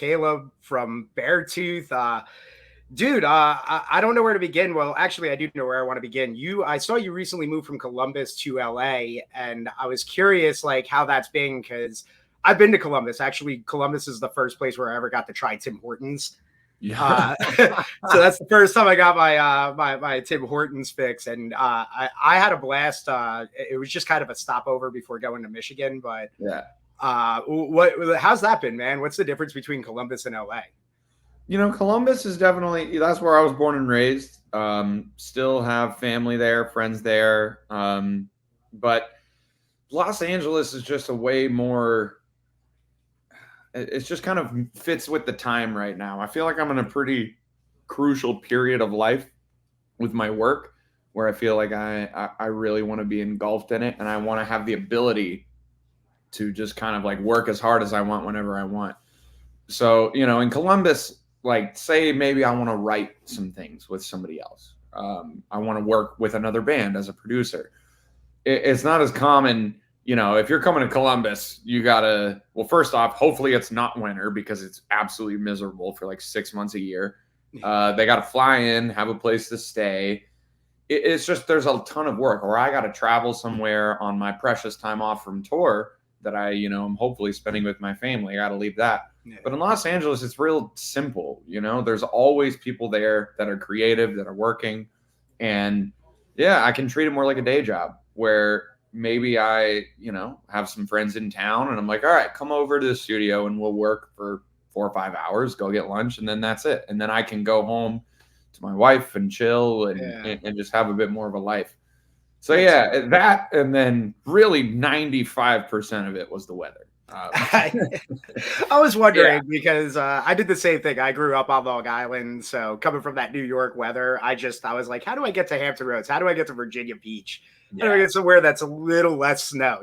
Kaleb from Beartooth. Dude, I don't know where to begin. Well, actually, I do know where I want to begin. I saw you recently moved from Columbus to LA, and I was curious, like, how that's been, because I've been to Columbus. Actually, Columbus is the first place where I ever got to try Tim Hortons. Yeah. So that's the first time I got my Tim Hortons fix, and I had a blast. It was just kind of a stopover before going to Michigan, but Yeah. How's that been, man? What's the difference between Columbus and LA? Columbus is definitely, that's where I was born and raised. Still have family there, friends there. But Los Angeles is just a way more, it's just kind of fits with the time right now. I feel like I'm in a pretty crucial period of life with my work where I feel like I really want to be engulfed in it, and I want to have the ability to just kind of like work as hard as I want whenever I want. So, in Columbus, like, say maybe I want to write some things with somebody else. I want to work with another band as a producer. It's not as common, if you're coming to Columbus, you gotta, well, first off, hopefully it's not winter because it's absolutely miserable for like 6 months a year. They got to fly in, have a place to stay. It's just, there's a ton of work, or I got to travel somewhere on my precious time off from tour that I'm hopefully spending with my family. I got to leave that. Yeah. But in Los Angeles, it's real simple. There's always people there that are creative, that are working. And yeah, I can treat it more like a day job where maybe I, have some friends in town and I'm like, all right, come over to the studio and we'll work for 4 or 5 hours, go get lunch. And then that's it. And then I can go home to my wife and chill and just have a bit more of a life. So yeah, that, and then really 95% of it was the weather. I was wondering because I did the same thing. I grew up on Long Island, so coming from that New York weather, I was like, how do I get to Hampton Roads? How do I get to Virginia Beach? How do I get somewhere that's a little less snow,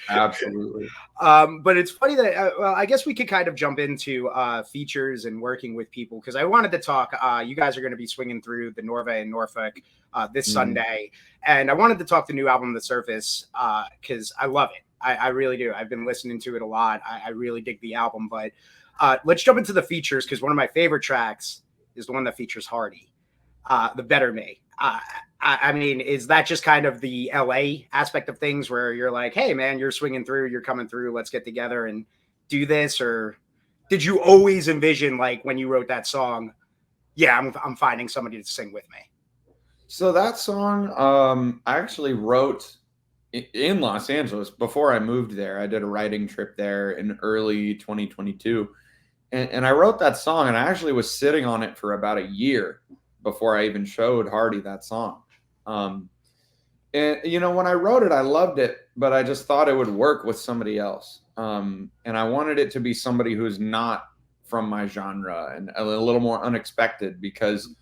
Absolutely. But it's funny that, I guess we could kind of jump into features and working with people, because I wanted to talk, you guys are going to be swinging through the Norva in Norfolk this Sunday. And I wanted to talk the new album, The Surface, because I love it. I really do. I've been listening to it a lot. I really dig the album. But let's jump into the features, because one of my favorite tracks is the one that features Hardy, The Better Me. I mean, is that just kind of the LA aspect of things where you're like, hey, man, you're swinging through, you're coming through, let's get together and do this? Or did you always envision, like, when you wrote that song, I'm finding somebody to sing with me? So that song, I actually wrote in Los Angeles before I moved there. I did a writing trip there in early 2022. And I wrote that song, and I actually was sitting on it for about a year before I even showed Hardy that song. And when I wrote it, I loved it, but I just thought it would work with somebody else. And I wanted it to be somebody who's not from my genre and a little more unexpected, because,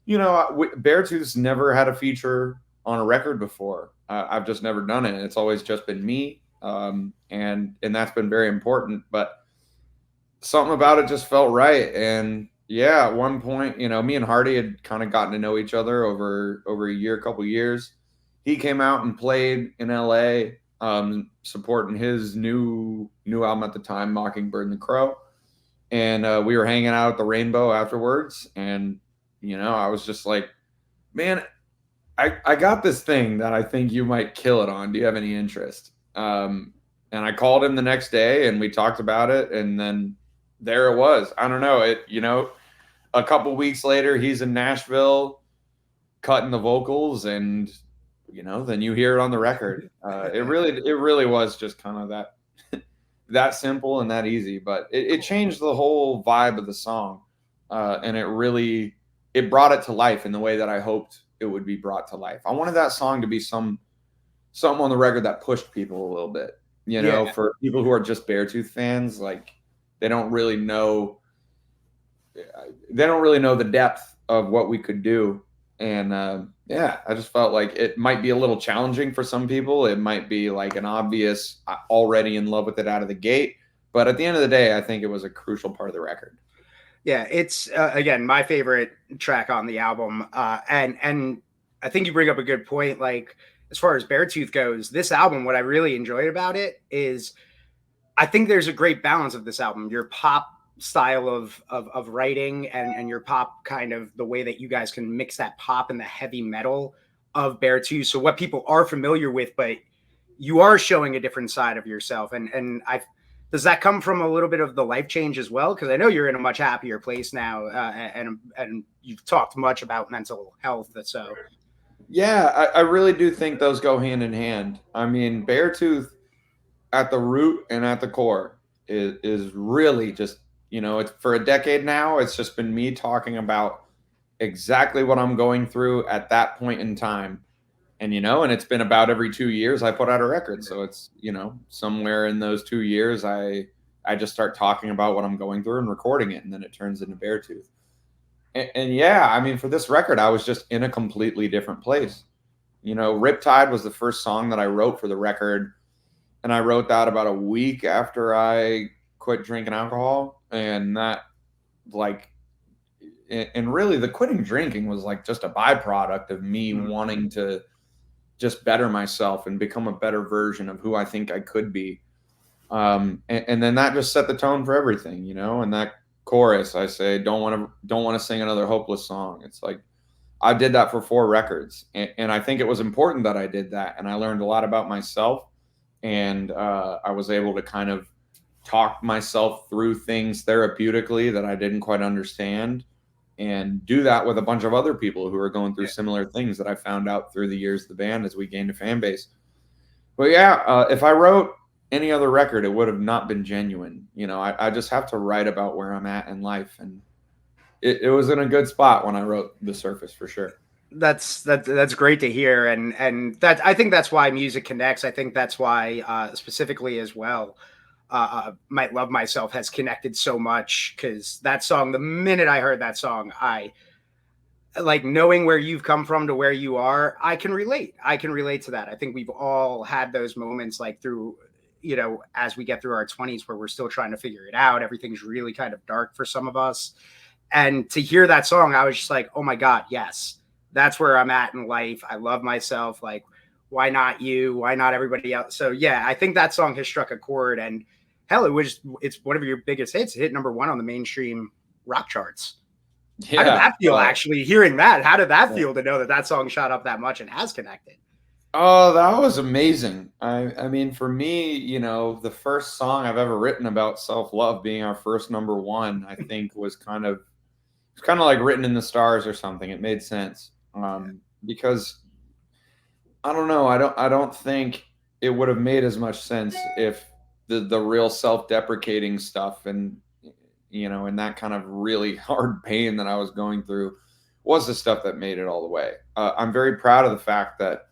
Beartooth's never had a feature on a record before. I've just never done it. It's always just been me. And that's been very important, but something about it just felt right. And yeah, at one point, me and Hardy had kind of gotten to know each other over a couple years. He came out and played in LA, supporting his new album at the time, Mockingbird and the Crow. And we were hanging out at the Rainbow afterwards. And, I was just like, man, I got this thing that I think you might kill it on. Do you have any interest? And I called him the next day and we talked about it. And then there it was. I don't know. A couple weeks later, he's in Nashville cutting the vocals, and, then you hear it on the record. It really was just kind of that simple and that easy, but it changed the whole vibe of the song. And it brought it to life in the way that I hoped it would be brought to life. I wanted that song to be something on the record that pushed people a little bit, for people who are just Beartooth fans. Like, they don't really know the depth of what we could do. And I just felt like it might be a little challenging for some people. It might be like an obvious, already in love with it out of the gate. But at the end of the day, I think it was a crucial part of the record. Yeah, it's, again, my favorite track on the album. And I think you bring up a good point. Like, as far as Beartooth goes, this album, what I really enjoyed about it is I think there's a great balance of this album. Your pop style of writing and your pop, kind of the way that you guys can mix that pop and the heavy metal of Beartooth. So what people are familiar with, but you are showing a different side of yourself. And I does that come from a little bit of the life change as well? Because I know you're in a much happier place now, and you've talked much about mental health. So Yeah, I really do think those go hand in hand. I mean, Beartooth at the root and at the core is really just, it's for a decade now, it's just been me talking about exactly what I'm going through at that point in time. And, and it's been about every 2 years I put out a record. So it's, somewhere in those 2 years, I just start talking about what I'm going through and recording it. And then it turns into Beartooth. And yeah, I mean, for this record, I was just in a completely different place. Riptide was the first song that I wrote for the record. And I wrote that about a week after I quit drinking alcohol. And that, and really the quitting drinking was like just a byproduct of me wanting to just better myself and become a better version of who I think I could be. And then that just set the tone for everything, and that chorus, I say, don't want to sing another hopeless song. It's like, I did that for 4 records. And I think it was important that I did that. And I learned a lot about myself. And I was able to kind of talk myself through things therapeutically that I didn't quite understand, and do that with a bunch of other people who are going through similar things that I found out through the years of the band as we gained a fan base. But yeah, if I wrote any other record, it would have not been genuine. I just have to write about where I'm at in life. And it was in a good spot when I wrote The Surface, for sure. That's great to hear. And that, I think that's why music connects. I think that's why specifically as well, Might Love Myself has connected so much, because that song, the minute I heard that song, I like, knowing where you've come from to where you are, I can relate to that. I think we've all had those moments, like through, as we get through our 20s, where we're still trying to figure it out. Everything's really kind of dark for some of us. And to hear that song, I was just like, oh my God, yes, that's where I'm at in life. I love myself. Like, why not you? Why not everybody else? So yeah, I think that song has struck a chord, and hell, it's one of your biggest hits. It hit #1 on the mainstream rock charts. Yeah. How did that feel, actually, hearing that? How did that feel to know that song shot up that much and has connected? Oh, that was amazing. I mean, for me, the first song I've ever written about self-love being our first #1, I think was kind of like written in the stars or something. It made sense. Because I don't know, I don't think it would have made as much sense if the real self-deprecating stuff and and that kind of really hard pain that I was going through was the stuff that made it all the way. I'm very proud of the fact that,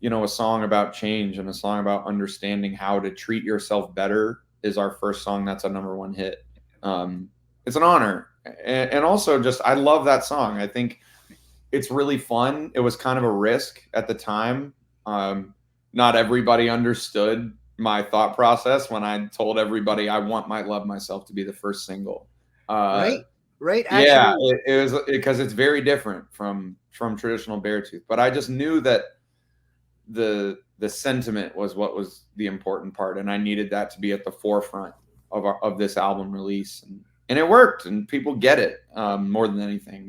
a song about change and a song about understanding how to treat yourself better is our first song that's a #1 hit. It's an honor. And also, just, I love that song. I think it's really fun. It was kind of a risk at the time. Not everybody understood my thought process when I told everybody I want Might Love Myself to be the first single. Right. Actually, yeah, it was, because it's very different from traditional Beartooth. But I just knew that the sentiment was what was the important part, and I needed that to be at the forefront of this album release, and it worked, and people get it more than anything.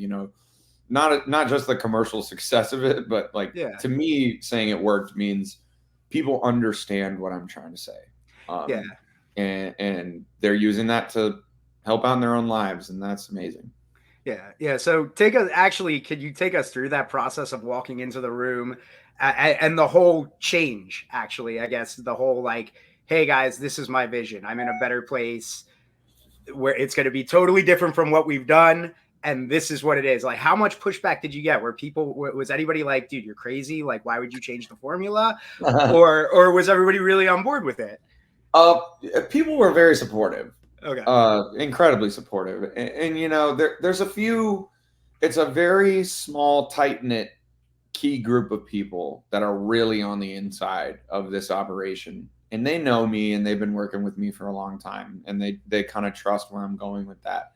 Not just the commercial success of it, but to me, saying it worked means people understand what I'm trying to say. And they're using that to help out in their own lives, and that's amazing. Yeah. So could you take us through that process of walking into the room and the whole change? Actually, I guess the whole, like, hey guys, this is my vision. I'm in a better place where it's going to be totally different from what we've done. And this is what it is. Like, how much pushback did you get? Was anybody like, dude, you're crazy? Like, why would you change the formula? or was everybody really on board with it? People were very supportive. Okay. Incredibly supportive. And there's a few, it's a very small, tight-knit key group of people that are really on the inside of this operation. And they know me, and they've been working with me for a long time, and they kind of trust where I'm going with that.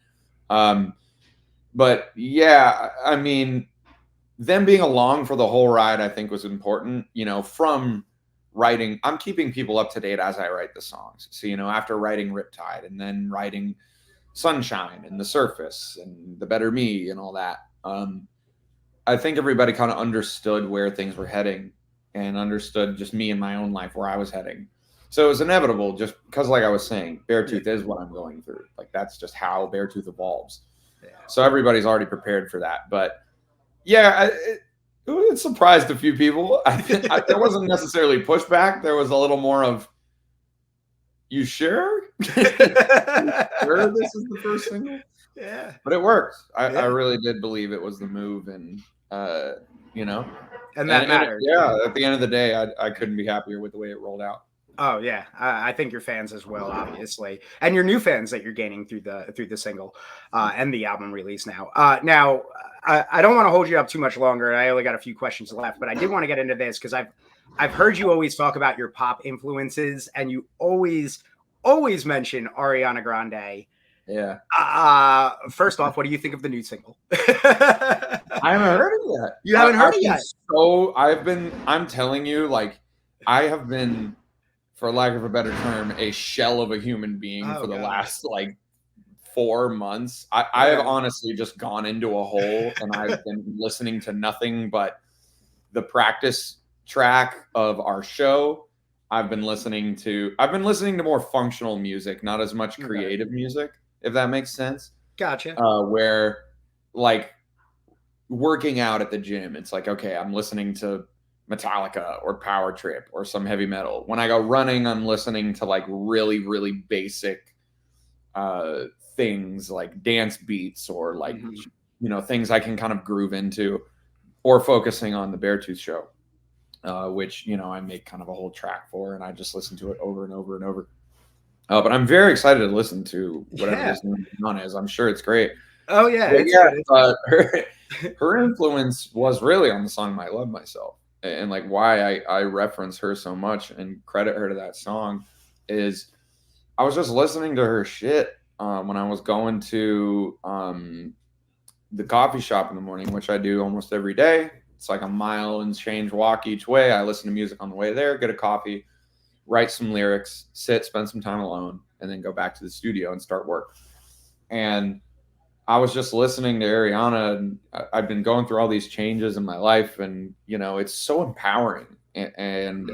But yeah, I mean, them being along for the whole ride, I think, was important. From writing, I'm keeping people up to date as I write the songs. So, after writing Riptide and then writing Sunshine and The Surface and The Better Me and all that. I think everybody kind of understood where things were heading and understood just me and my own life where I was heading. So it was inevitable just because, like I was saying, Beartooth is what I'm going through. Like, that's just how Beartooth evolves. Yeah. So everybody's already prepared for that. But yeah, it surprised a few people. There wasn't necessarily pushback. There was a little more of, you sure? You sure this is the first single? Yeah. But it worked. I really did believe it was the move, and you know. And that mattered. Yeah, at the end of the day, I couldn't be happier with the way it rolled out. Oh yeah, I think your fans as well, obviously, and your new fans that you're gaining through the single and the album release now. Now, I don't want to hold you up too much longer. I only got a few questions left, but I did want to get into this because I've heard you always talk about your pop influences, and you always mention Ariana Grande. Yeah. First off, what do you think of the new single? I haven't heard it yet. You haven't heard it yet? So I'm telling you, like, I have been, for lack of a better term, a shell of a human being for the last like 4 months. I have honestly just gone into a hole, and I've been listening to nothing but the practice track of our show. I've been listening to more functional music, not as much creative music, if that makes sense. Gotcha. Where, like, working out at the gym, it's like, okay, I'm listening to Metallica or Power Trip or some heavy metal. When I go running, I'm listening to like really, really basic things like dance beats or like, things I can kind of groove into, or focusing on the Beartooth show, which, I make kind of a whole track for, and I just listen to it over and over and over. But I'm very excited to listen to whatever this new one is. I'm sure it's great. Oh yeah. Her influence was really on the song I Love Myself. And like why I reference her so much and credit her to that song is I was just listening to her shit when I was going to the coffee shop in the morning, which I do almost every day. It's like a mile and change walk each way. I listen to music on the way there, get a coffee, write some lyrics, spend some time alone, and then go back to the studio and start work. And I was just listening to Ariana, and I've been going through all these changes in my life, and it's so empowering, and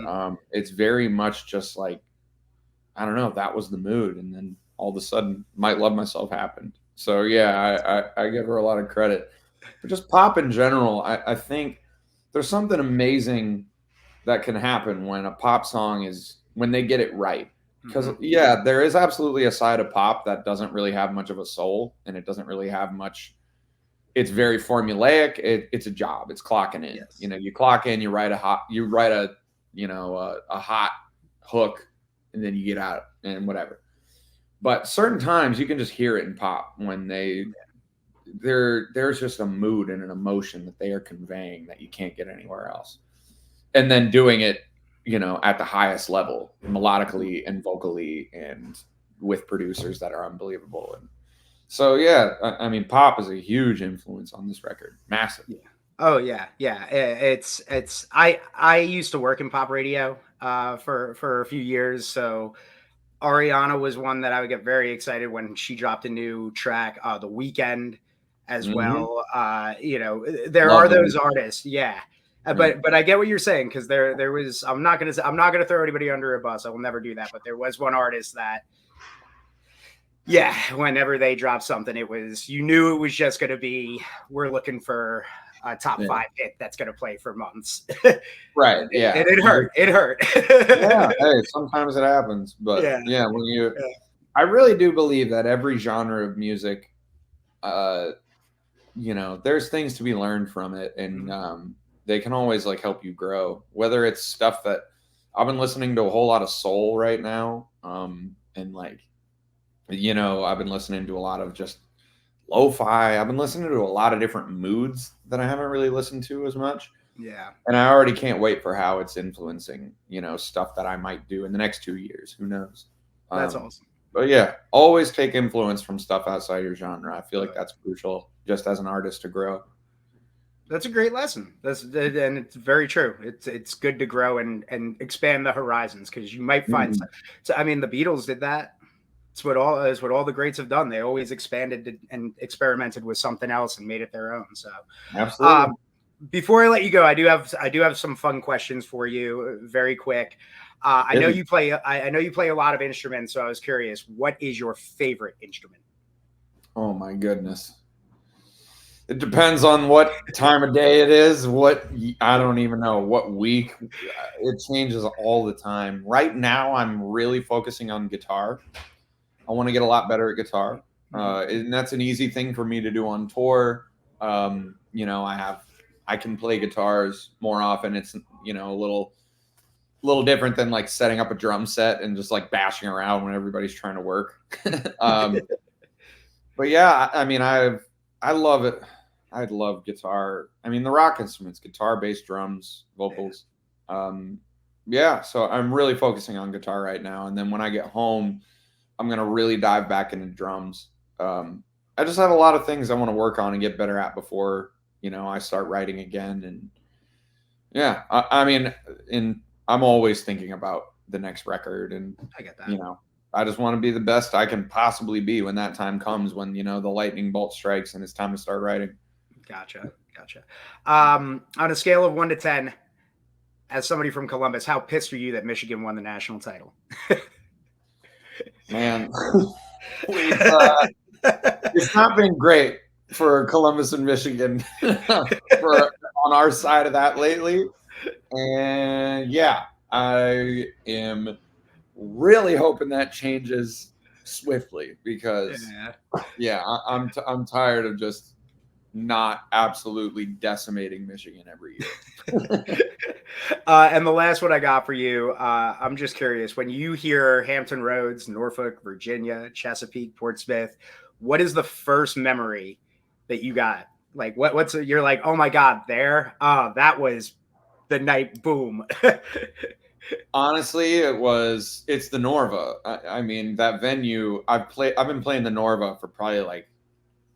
it's very much just like, I don't know, that was the mood, and then all of a sudden, Might Love Myself happened. So yeah, I give her a lot of credit. But just pop in general, I think there's something amazing that can happen when a pop song when they get it right. Because, there is absolutely a side of pop that doesn't really have much of a soul, and it doesn't really have much. It's very formulaic. It's a job. It's clocking in. Yes. You clock in, you write a hot hook, and then you get out and whatever. But certain times you can just hear it in pop when there's just a mood and an emotion that they are conveying that you can't get anywhere else. And then doing it, at the highest level, melodically and vocally, and with producers that are unbelievable. And so, yeah, I mean, pop is a huge influence on this record. Massive. Yeah. Oh yeah. Yeah. I used to work in pop radio for a few years. So Ariana was one that I would get very excited when she dropped a new track, The Weeknd as well. There are those artists. Yeah. But I get what you're saying, because there was, I'm not gonna throw anybody under a bus. I will never do that. But there was one artist that, whenever they dropped something, you knew it was just gonna be, we're looking for a top 5 hit that's gonna play for months. Right. Yeah. And it hurt. Yeah. Hey, sometimes it happens, but I really do believe that every genre of music, there's things to be learned from it, and they can always like help you grow, whether it's stuff that I've been listening to a whole lot of soul right now. And like, I've been listening to a lot of just lo-fi. I've been listening to a lot of different moods that I haven't really listened to as much. Yeah. And I already can't wait for how it's influencing, stuff that I might do in the next 2 years. Who knows? That's awesome. But yeah, always take influence from stuff outside your genre. I feel like that's crucial just as an artist to grow. That's a great lesson. And it's very true. It's good to grow and expand the horizons, because you might find. So I mean, the Beatles did that. It's what all the greats have done. They always expanded and experimented with something else and made it their own. So Absolutely. Before I let you go, I do have some fun questions for you, very quick. I know you play. I know you play a lot of instruments, so I was curious. What is your favorite instrument? Oh my goodness. It depends on what time of day it is. I don't even know what week. It changes all the time. Right now, I'm really focusing on guitar. I want to get a lot better at guitar, and that's an easy thing for me to do on tour. You know, I can play guitars more often. It's, you know, a little different than like setting up a drum set and just like bashing around when everybody's trying to work. But yeah, I mean, I love it. I love guitar. I mean, the rock instruments, guitar, bass, drums, vocals. Yeah, so I'm really focusing on guitar right now. And then when I get home, I'm going to really dive back into drums. I just have a lot of things I want to work on and get better at before, you know, I start writing again. And yeah, I mean, I'm always thinking about the next record, and I get that. You know, I just want to be the best I can possibly be when that time comes, when, you know, the lightning bolt strikes and it's time to start writing. Gotcha. On a scale of 1 to 10, as somebody from Columbus, how pissed are you that Michigan won the national title? Man, it's not been great for Columbus and Michigan on our side of that lately. And yeah, I am really hoping that changes swiftly, because I'm tired of just not absolutely decimating Michigan every year. And the last one I got for you, I'm just curious, when you hear Hampton Roads, Norfolk, Virginia, Chesapeake, Portsmouth, what is the first memory that you got? Like you're like, oh my God, that was the night, boom. Honestly, it's the Norva. I mean, that venue, I've been playing the Norva for probably like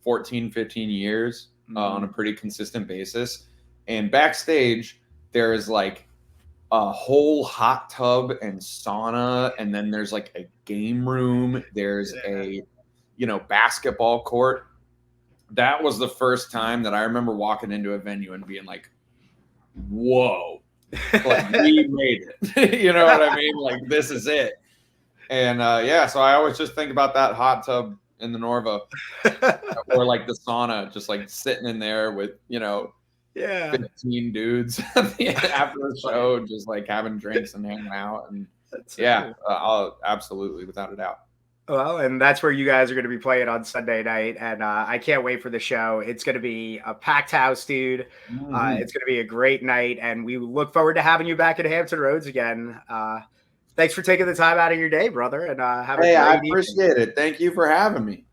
14, 15 years on a pretty consistent basis. And backstage, there is like a whole hot tub and sauna, and then there's like a game room. There's a, you know, basketball court. That was the first time that I remember walking into a venue and being like, whoa, like we made it. You know what I mean? Like, this is it. And yeah, so I always just think about that hot tub in the Norva, or like the sauna, just like sitting in there with, you know, 15 dudes after the show, just like having drinks and hanging out. And I'll absolutely, without a doubt. Well, and that's where you guys are going to be playing on Sunday night. And I can't wait for the show. It's going to be a packed house, dude. It's going to be a great night. And we look forward to having you back at Hampton Roads again. Thanks for taking the time out of your day, brother. And have a great I appreciate it. Thank you for having me.